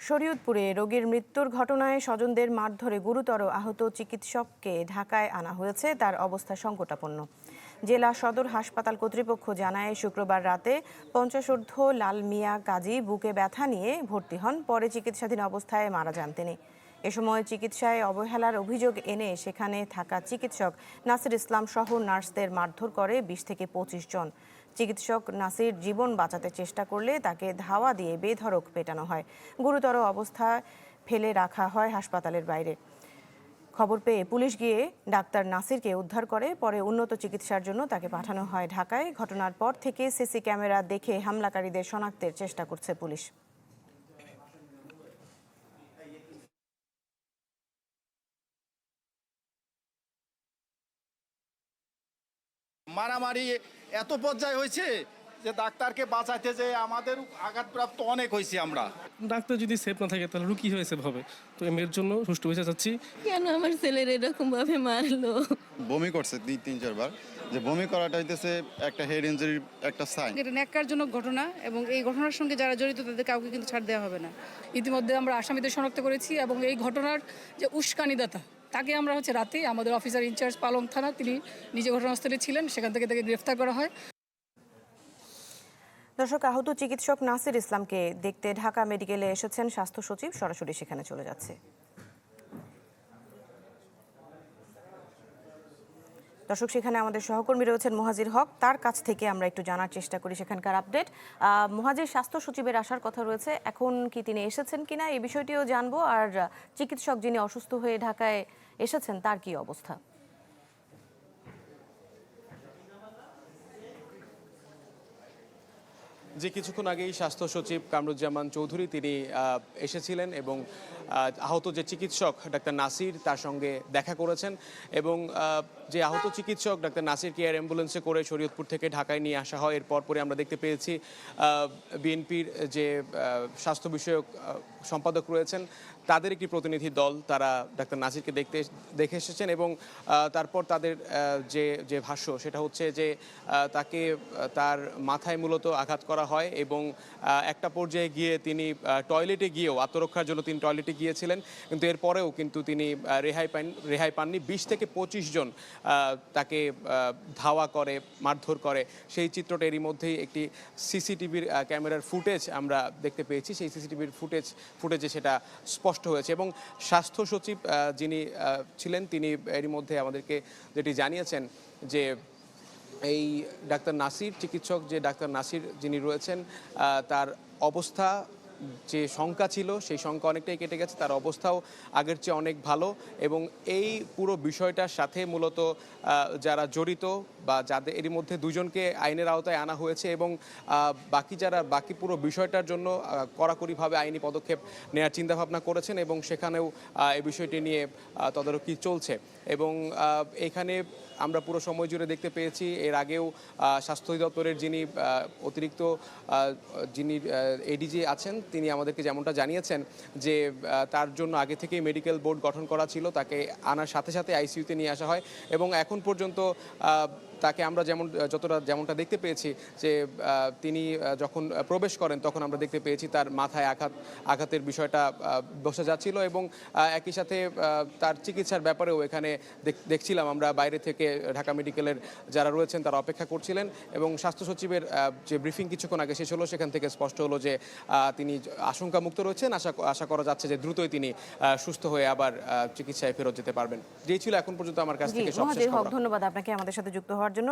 শরীয়তপুরে রোগীর মৃত্যুর ঘটনায় স্বজনদের মারধরে গুরুতর আহত চিকিৎসককে ঢাকায় আনা হয়েছে। তার অবস্থা সংকটাপন্ন। জেলা সদর হাসপাতাল কর্তৃপক্ষ জানায়, শুক্রবার রাতে 50 লাল মিয়া কাজী বুকে ব্যথা নিয়ে ভর্তি হন। পরে চিকিৎসাধীন অবস্থায় মারা যান তিনি। এ সময় চিকিৎসায় অবহেলার অভিযোগ এনে সেখানে থাকা চিকিৎসক নাসির ইসলাম সহ নার্সদের মারধর করে 20 থেকে 25 জন। চিকিৎসক নাসির জীবন বাঁচাতে চেষ্টা করলে তাকে ধাওয়া দিয়ে বেধড়ক পেটানো হয়। গুরুতর অবস্থায় ফেলে রাখা হয় হাসপাতালের বাইরে। খবর পেয়ে পুলিশ গিয়ে ডাক্তার নাসিরকে উদ্ধার করে। পরে উন্নত চিকিৎসার জন্য তাকে পাঠানো হয় ঢাকায়। ঘটনার পর থেকে সিসি ক্যামেরা দেখে হামলাকারীদের শনাক্তের চেষ্টা করছে পুলিশ। মারামারি এত পর্যায়ে হয়েছে যে ডাক্তারকে বাঁচাইতে যে আমাদের আঘাতপ্রাপ্ত অনেক হয়েছি আমরা। ডাক্তার যদি সেফ না থাকে তাহলে রুগী হয়েছে হবে। তো এর জন্য সুষ্ঠু বিচার চাচ্ছি। কেন আমার ছেলের এরকম ভাবে মারলো? বমি করছে 3-4 বার। যে বমি করাটা হইতেছে একটা হেড ইনজুরির একটা সাইন। এটা ন্যাক্কারজনক ঘটনা এবং এই ঘটনার সঙ্গে যারা জড়িত তাদের কাউকে কিন্তু ছাড় দেওয়া হবে না। ইতিমধ্যে আমরা আসামিদের শনাক্ত করেছি এবং এই ঘটনার যে উস্কানিদাতা তাকে আমরা রাতে আমাদের অফিসার ইনচার্জ পালং থানা, তিনি নিজে ঘটনাস্থলে ছিলেন, সেখান থেকে তাকে গ্রেফতার করা হয়। দর্শক, আহত চিকিৎসক নাসির ইসলামকে দেখতে ঢাকা মেডিকেলে এসেছেন স্বাস্থ্য সচিব। সরাসরি সেখানে চলে যাচ্ছে। দর্শক, সেখানে আমাদের সহকর্মী রয়েছেন মুহাজির হক। তার কাছ থেকে আমরা একটু জানার চেষ্টা করি সেখানকার আপডেট। মুহাজির, স্বাস্থ্য সচিবের আসার কথা রয়েছে, এখন কি তিনি এসেছেন কিনা এই বিষয়টিও জানবো। আর চিকিৎসক যিনি অসুস্থ হয়ে ঢাকায় এসেছেন তার কি অবস্থা? যে কিছুক্ষণ আগেই স্বাস্থ্য সচিব কামরুজ্জামান চৌধুরী তিনি এসেছিলেন এবং আহত যে চিকিৎসক ডাক্তার নাসির তার সঙ্গে দেখা করেছেন এবং যে আহত চিকিৎসক ডাক্তার নাসিরকে এয়ার অ্যাম্বুলেন্সে করে শরীয়তপুর থেকে ঢাকায় নিয়ে আসা হয়। এরপর পরে আমরা দেখতে পেয়েছি বিএনপির যে স্বাস্থ্য বিষয়ক সম্পাদক রয়েছেন তাদের একটি প্রতিনিধি দল, তারা ডাক্তার নাসিরকে দেখে এসেছেন এবং তারপর তাদের যে ভাষ্য সেটা হচ্ছে যে তাকে তার মাথায় মূলত আঘাত করা হয় এবং একটা পর্যায়ে গিয়ে তিনি টয়লেটে গিয়েও আত্মরক্ষার জন্য তিনি টয়লেটে গিয়েছিলেন, কিন্তু এরপরেও কিন্তু তিনি রেহাই পাননি। 20 থেকে 25 জন তাকে ধাওয়া করে, মারধর করে। সেই চিত্রটা এরই মধ্যেই একটি সিসিটিভির ক্যামেরার ফুটেজ আমরা দেখতে পেয়েছি। সেই সিসিটিভির ফুটেজে সেটা স্পষ্ট হয়েছে এবং স্বাস্থ্য সচিব যিনি ছিলেন তিনি এরই মধ্যে আমাদেরকে যেটি জানিয়েছেন যে এই ডাক্তার নাসির চিকিৎসক, যে ডাক্তার নাসির যিনি রয়েছেন তার অবস্থা যে শঙ্কা ছিল সেই শঙ্কা অনেকটাই কেটে গেছে, তার অবস্থাও আগের চেয়ে অনেক ভালো এবং এই পুরো বিষয়টার সাথে মূলত যারা জড়িত বা যাদের এরই মধ্যে দুজনকে আইনের আওতায় আনা হয়েছে এবং বাকি পুরো বিষয়টার জন্য কড়াকড়িভাবে আইনি পদক্ষেপ নেওয়ার চিন্তাভাবনা করেছেন এবং সেখানেও এই বিষয়টি নিয়ে তদারকি চলছে এবং এখানে আমরা পুরো সময় জুড়ে দেখতে পেয়েছি এর আগেও স্বাস্থ্য অধিদপ্তরের যিনি অতিরিক্ত যিনি এডিজি আছেন তিনি আমাদেরকে যেমনটা জানিয়েছেন যে তার জন্য আগে থেকেই মেডিকেল বোর্ড গঠন করা ছিল, তাকে আনার সাথে সাথে আইসিইউতে নিয়ে আসা হয় এবং এখন পর্যন্ত তাকে আমরা যেমনটা দেখতে পেয়েছি যে তিনি যখন প্রবেশ করেন তখন আমরা দেখতে পেয়েছি তার মাথায় আঘাতের বিষয়টা বসে যাচ্ছিল এবং একই সাথে তার চিকিৎসার ব্যাপারেও এখানে দেখছিলাম আমরা বাইরে থেকে ঢাকা মেডিকেলের যারা রয়েছেন তারা অপেক্ষা করছিলেন এবং স্বাস্থ্য সচিবের যে ব্রিফিং কিছুক্ষণ আগে শেষ হলো সেখান থেকে স্পষ্ট হলো যে তিনি আশঙ্কামুক্ত রয়েছেন। আশা করা যাচ্ছে যে দ্রুতই তিনি সুস্থ হয়ে আবার চিকিৎসায় ফেরত যেতে পারবেন। যেই ছিল এখন পর্যন্ত আমার কাছ থেকে সব শেষ খবর। ধন্যবাদ আপনাকে আমাদের সাথে যুক্ত হওয়ার জন্য।